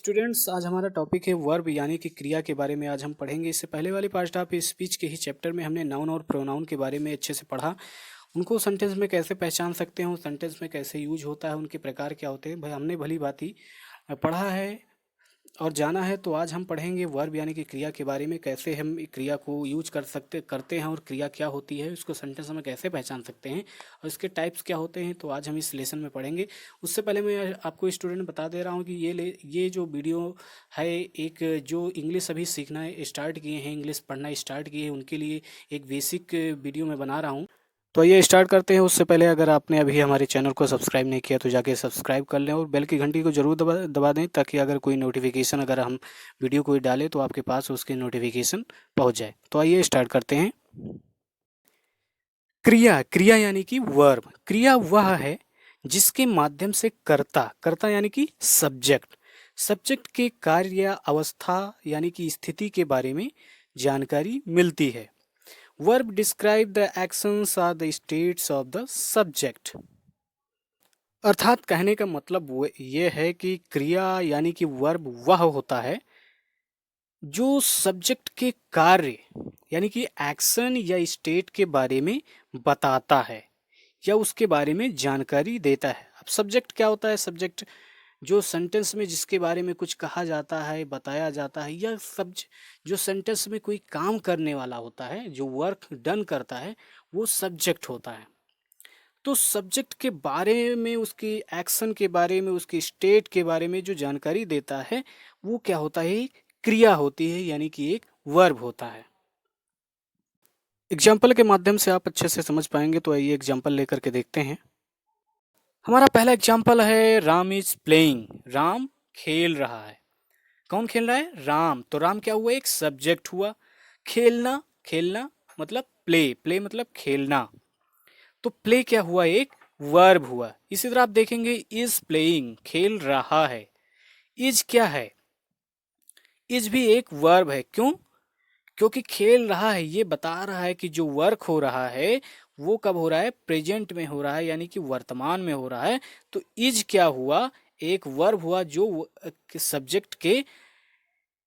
Students, आज हमारा topic है वर्ब यानी कि क्रिया के बारे में आज हम पढ़ेंगे। इससे पहले वाले पार्ट ऑफ स्पीच के ही चैप्टर में हमने नाउन और प्रोनाउन के बारे में अच्छे से पढ़ा। उनको सेंटेंस में कैसे पहचान सकते हैं, सेंटेंस में कैसे यूज होता है, उनके प्रकार क्या होते हैं, भाई हमने भली भांति पढ़ा है और जाना है। तो आज हम पढ़ेंगे वर्ब यानी कि क्रिया के बारे में, कैसे हम क्रिया को यूज करते हैं और क्रिया क्या होती है, उसको सेंटेंस में कैसे पहचान सकते हैं और इसके टाइप्स क्या होते हैं। तो आज हम इस लेसन में पढ़ेंगे। उससे पहले मैं आपको स्टूडेंट बता दे रहा हूँ कि ये जो वीडियो है, एक जो इंग्लिश अभी सीखना स्टार्ट किए हैं, इंग्लिश पढ़ना स्टार्ट किए हैं, उनके लिए एक बेसिक वीडियो मैं बना रहा हूँ। तो ये स्टार्ट करते हैं। उससे पहले अगर आपने अभी हमारे चैनल को सब्सक्राइब नहीं किया तो जाके सब्सक्राइब कर लें और बेल की घंटी को जरूर दबा दें, ताकि अगर कोई नोटिफिकेशन, अगर हम वीडियो कोई डालें तो आपके पास उसकी नोटिफिकेशन पहुंच जाए। तो आइए स्टार्ट करते हैं। क्रिया, क्रिया यानी कि वर्ब। क्रिया वह है जिसके माध्यम से कर्ता यानी कि सब्जेक्ट के कार्य या अवस्था यानी कि स्थिति के बारे में जानकारी मिलती है। Verb describe the actions or the states of the subject। अर्थात कहने का मतलब वो ये है कि क्रिया यानी कि वर्ब वह होता है जो सब्जेक्ट के कार्य यानी कि एक्शन या स्टेट के बारे में बताता है या उसके बारे में जानकारी देता है। अब सब्जेक्ट क्या होता है? सब्जेक्ट जो सेंटेंस में जिसके बारे में कुछ कहा जाता है, बताया जाता है, या जो सेंटेंस में कोई काम करने वाला होता है, जो वर्क डन करता है, वो सब्जेक्ट होता है। तो सब्जेक्ट के बारे में, उसकी एक्शन के बारे में, उसकी स्टेट के बारे में जो जानकारी देता है, वो क्या होता है? क्रिया होती है, यानी कि एक वर्ब होता है। एग्जाम्पल के माध्यम से आप अच्छे से समझ पाएंगे। तो आइए एग्जाम्पल लेकर के देखते हैं। हमारा पहला एग्जाम्पल है राम इज प्लेइंग। राम खेल रहा है। कौन खेल रहा है? राम। तो राम क्या हुआ? एक सब्जेक्ट हुआ। खेलना, खेलना मतलब प्ले मतलब खेलना। तो प्ले क्या हुआ? एक वर्ब हुआ। इसी तरह आप देखेंगे इज प्लेइंग, खेल रहा है। इज क्या है? इज भी एक वर्ब है। क्यों? क्योंकि खेल रहा है, ये बता रहा है कि जो वर्क हो रहा है वो कब हो रहा है? प्रेजेंट में हो रहा है, यानी कि वर्तमान में हो रहा है। तो इज क्या हुआ? एक वर्ब हुआ जो सब्जेक्ट के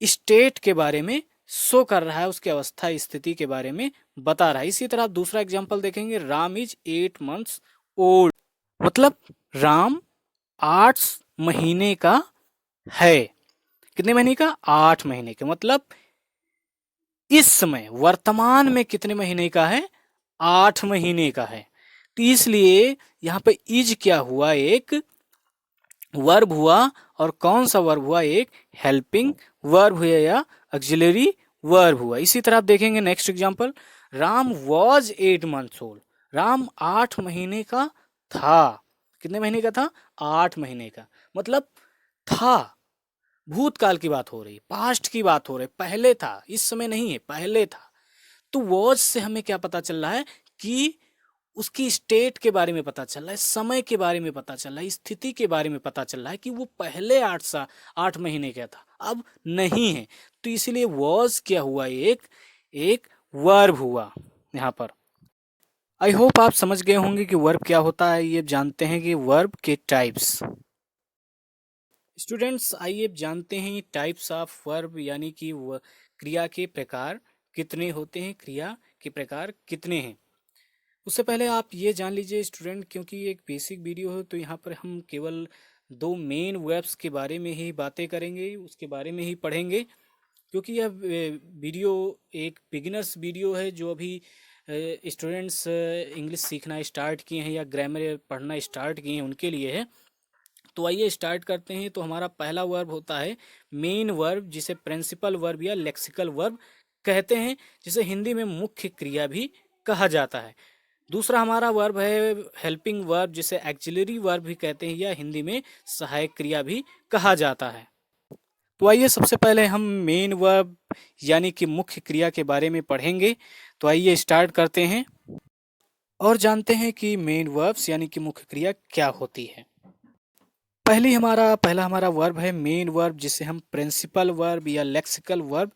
स्टेट के बारे में शो कर रहा है, उसकी अवस्था स्थिति के बारे में बता रहा है। इसी तरह आप दूसरा एग्जांपल देखेंगे, राम इज 8 months ओल्ड। मतलब राम 8 महीने का है। कितने महीने का? 8 महीने का। मतलब इस समय वर्तमान में कितने महीने का है? 8 महीने का है। तो इसलिए यहाँ पे इज क्या हुआ? एक वर्ब हुआ। और कौन सा वर्ब हुआ? एक हेल्पिंग वर्ब हुआ या ऑक्सिलरी वर्ब हुआ। इसी तरह आप देखेंगे next example, Ram was 8 months old. Ram 8 महीने का था। कितने महीने का था? 8 महीने का। मतलब था, भूतकाल की बात हो रही, पास्ट की बात हो रही, पहले था, इस समय नहीं है, पहले था। तो वॉज से हमें क्या पता चल रहा है? कि उसकी स्टेट के बारे में पता चल रहा है, समय के बारे में पता चल रहा है, स्थिति के बारे में पता चल रहा है कि वो पहले 8 महीने का था, अब नहीं है। तो इसीलिए वॉज क्या हुआ? एक वर्ब हुआ यहाँ पर। आई होप आप समझ गए होंगे कि वर्ब क्या होता है। ये जानते हैं कि वर्ब के टाइप्स। स्टूडेंट्स, आइए जानते हैं टाइप्स ऑफ वर्ब यानी कि क्रिया के प्रकार कितने होते हैं, क्रिया के प्रकार कितने हैं। उससे पहले आप ये जान लीजिए स्टूडेंट, क्योंकि ये एक बेसिक वीडियो है, तो यहाँ पर हम केवल 2 मेन वर्ब्स के बारे में ही बातें करेंगे, उसके बारे में ही पढ़ेंगे। क्योंकि यह वीडियो एक बिगिनर्स वीडियो है, जो अभी स्टूडेंट्स इंग्लिश सीखना स्टार्ट किए हैं या ग्रामर पढ़ना स्टार्ट किए हैं, उनके लिए है। तो आइए स्टार्ट करते हैं। तो हमारा पहला वर्ब होता है मेन वर्ब, जिसे प्रिंसिपल वर्ब या लेक्सिकल वर्ब कहते हैं, जिसे हिंदी में मुख्य क्रिया भी कहा जाता है। दूसरा हमारा वर्ब है हेल्पिंग वर्ब, जिसे एक्सिलरी वर्ब भी कहते हैं या हिंदी में सहायक क्रिया भी कहा जाता है। तो आइए सबसे पहले हम मेन वर्ब यानी कि मुख्य क्रिया के बारे में पढ़ेंगे। तो आइए स्टार्ट करते हैं और जानते हैं कि मेन वर्ब्स यानी कि मुख्य क्रिया क्या होती है। पहला हमारा वर्ब है मेन वर्ब, जिसे हम प्रिंसिपल वर्ब या लेक्सिकल वर्ब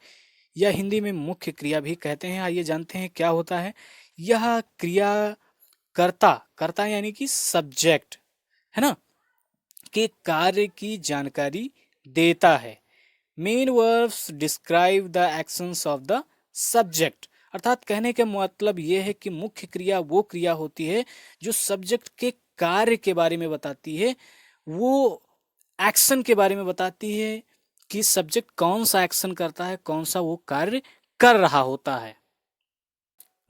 या हिंदी में मुख्य क्रिया भी कहते हैं। आइए जानते हैं क्या होता है। यह क्रिया कर्ता यानी कि सब्जेक्ट है ना, के कार्य की जानकारी देता है। Main verbs describe the actions of the subject, अर्थात कहने का मतलब ये है कि मुख्य क्रिया वो क्रिया होती है जो सब्जेक्ट के कार्य के बारे में बताती है, वो एक्शन के बारे में बताती है कि सब्जेक्ट कौन सा एक्शन करता है, कौन सा वो कार्य कर रहा होता है।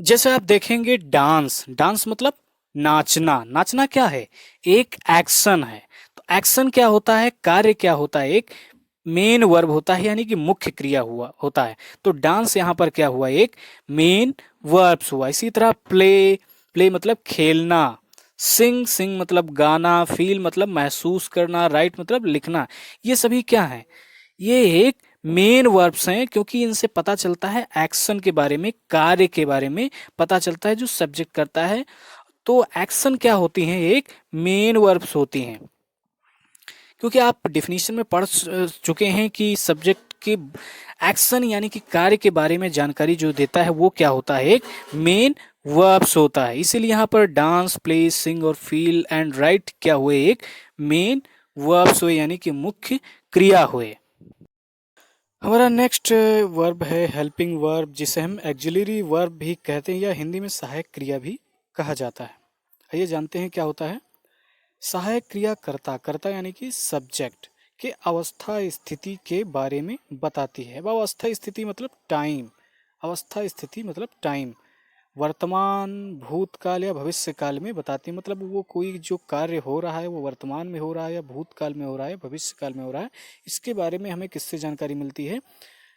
जैसे आप देखेंगे डांस, डांस मतलब नाचना, नाचना क्या है, एक एक्शन है। तो एक्शन क्या होता है, कार्य क्या होता है, एक मेन वर्ब होता है, यानी कि मुख्य क्रिया हुआ होता है। तो डांस यहाँ पर क्या हुआ, एक मेन वर्ब्स हुआ। इसी तरह प्ले, प्ले मतलब खेलना, सिंग, सिंग मतलब गाना, फील मतलब महसूस करना, राइट मतलब लिखना, ये सभी क्या है, ये एक मेन वर्ब्स हैं, क्योंकि इनसे पता चलता है एक्शन के बारे में, कार्य के बारे में पता चलता है जो सब्जेक्ट करता है। तो एक्शन क्या होती हैं, एक मेन वर्ब्स होती हैं। क्योंकि आप डिफिनीशन में पढ़ चुके हैं कि सब्जेक्ट के एक्शन यानी कि कार्य के बारे में जानकारी जो देता है वो क्या होता है, एक मेन वर्ब्स होता है। इसीलिए यहाँ पर डांस, प्ले, सिंग और फील एंड राइट क्या हुए, एक मेन वर्ब्स हुए, यानी कि मुख्य क्रिया हुए। हमारा नेक्स्ट वर्ब है हेल्पिंग वर्ब, जिसे हम एक्सिलरी वर्ब भी कहते हैं या हिंदी में सहायक क्रिया भी कहा जाता है। आइए जानते हैं क्या होता है। सहायक क्रिया कर्ता, कर्ता यानी कि सब्जेक्ट के अवस्था स्थिति के बारे में बताती है। अवस्था स्थिति मतलब टाइम, अवस्था स्थिति मतलब टाइम, वर्तमान, भूतकाल या भविष्य काल में बताती है। मतलब वो कोई जो कार्य हो रहा है वो वर्तमान में हो रहा है या भूतकाल में हो रहा है, भविष्य काल में हो रहा है, इसके बारे में हमें किससे जानकारी मिलती है,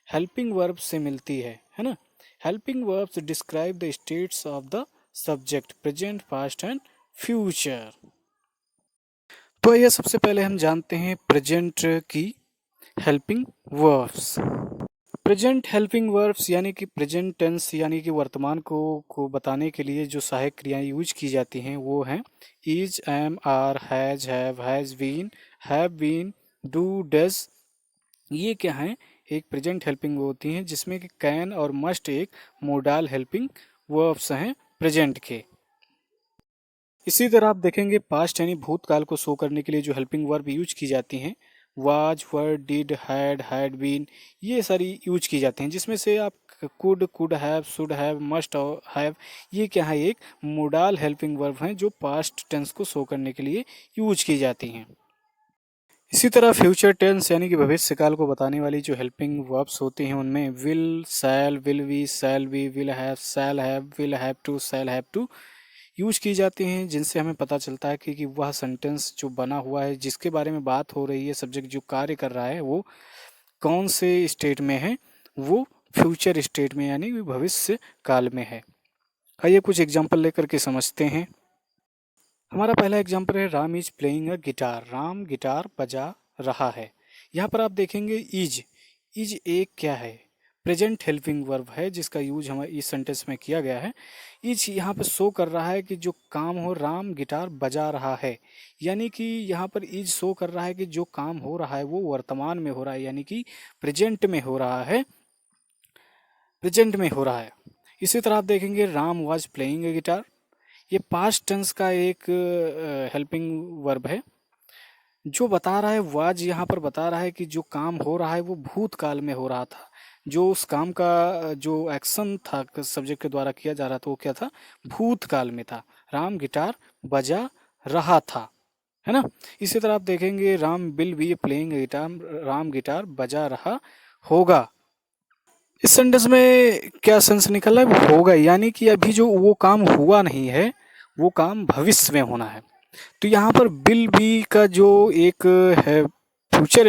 हेल्पिंग वर्ब से मिलती है ना। Helping verbs describe the states of the subject, present, past and future. तो ये सबसे पहले हम जानते हैं प्रेजेंट की helping verbs. Present helping verbs यानी कि प्रेजेंट टेंस यानी कि वर्तमान को बताने के लिए जो सहायक क्रियाएं यूज की जाती हैं वो हैं is, am, are, has been, do, does. ये क्या हैं, एक प्रेजेंट हेल्पिंग होती हैं, जिसमें कि कैन और मस्ट एक मोडाल हेल्पिंग वर्ब्स हैं प्रेजेंट के। इसी तरह आप देखेंगे पास्ट यानी भूतकाल को शो करने के लिए जो हेल्पिंग वर्ब यूज की जाती हैं, was, were, did, had been, ये सारी यूज की जाती हैं। जिसमें से आप could have, should have, must have, ये क्या है, एक मोडाल हेल्पिंग वर्ब हैं जो पास्ट टेंस को शो करने के लिए यूज की जाती हैं। इसी तरह फ्यूचर टेंस यानी कि भविष्य काल को बताने वाली जो हेल्पिंग वर्ब्स होती हैं उनमें will, shall, will be, will have to, shall have to use की जाती हैं, जिनसे हमें पता चलता है कि वह सेंटेंस जो बना हुआ है, जिसके बारे में बात हो रही है, सब्जेक्ट जो कार्य कर रहा है वो कौन से स्टेट में है, वो फ्यूचर स्टेट में यानी भविष्य काल में है। आइए कुछ एग्जाम्पल लेकर के समझते हैं। हमारा पहला एग्जाम्पल है Ram is playing a guitar, Ram guitar बजा रहा है। यहाँ पर आप देखेंगे इज, इज एक क्या है, प्रेजेंट हेल्पिंग वर्ब है जिसका यूज हमारे इस सेंटेंस में किया गया है। इज यहाँ पर शो कर रहा है कि जो काम हो, राम गिटार बजा रहा है, यानी कि यहाँ पर इज शो कर रहा है कि जो काम हो रहा है वो वर्तमान में हो रहा है, यानी कि प्रेजेंट में हो रहा है, प्रेजेंट में हो रहा है। इसी तरह आप देखेंगे Ram was playing a guitar, ये पास्ट टेंस का एक हेल्पिंग वर्ब है जो बता रहा है, वाज यहाँ पर बता रहा है कि जो काम हो रहा है वो भूतकाल में हो रहा था, जो उस काम का जो एक्शन था सब्जेक्ट के द्वारा किया जा रहा था वो क्या था, भूतकाल में था। राम गिटार बजा रहा था, है ना। इसी तरह आप देखेंगे Ram will be playing guitar, Ram guitar बजा रहा होगा। इस सेंटेंस में क्या सेंस निकल रहा है, होगा, यानी कि अभी जो वो काम हुआ नहीं है वो काम भविष्य में होना है। तो यहाँ पर विल बी का जो एक है फ्यूचर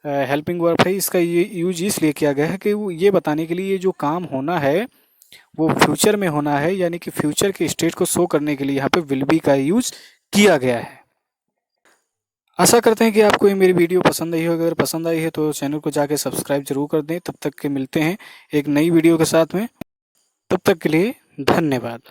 हेल्पिंग वर्ब है, इसका ये यूज इसलिए किया गया है कि वो ये बताने के लिए जो काम होना है वो फ्यूचर में होना है, यानी कि फ्यूचर के स्टेट को शो करने के लिए यहाँ पे विल बी का यूज किया गया है। आशा करते हैं कि आपको ये मेरी वीडियो पसंद आई हो। अगर पसंद आई है तो चैनल को जाके सब्सक्राइब जरूर कर दें। तब तक के मिलते हैं एक नई वीडियो के साथ में, तब तक के लिए धन्यवाद।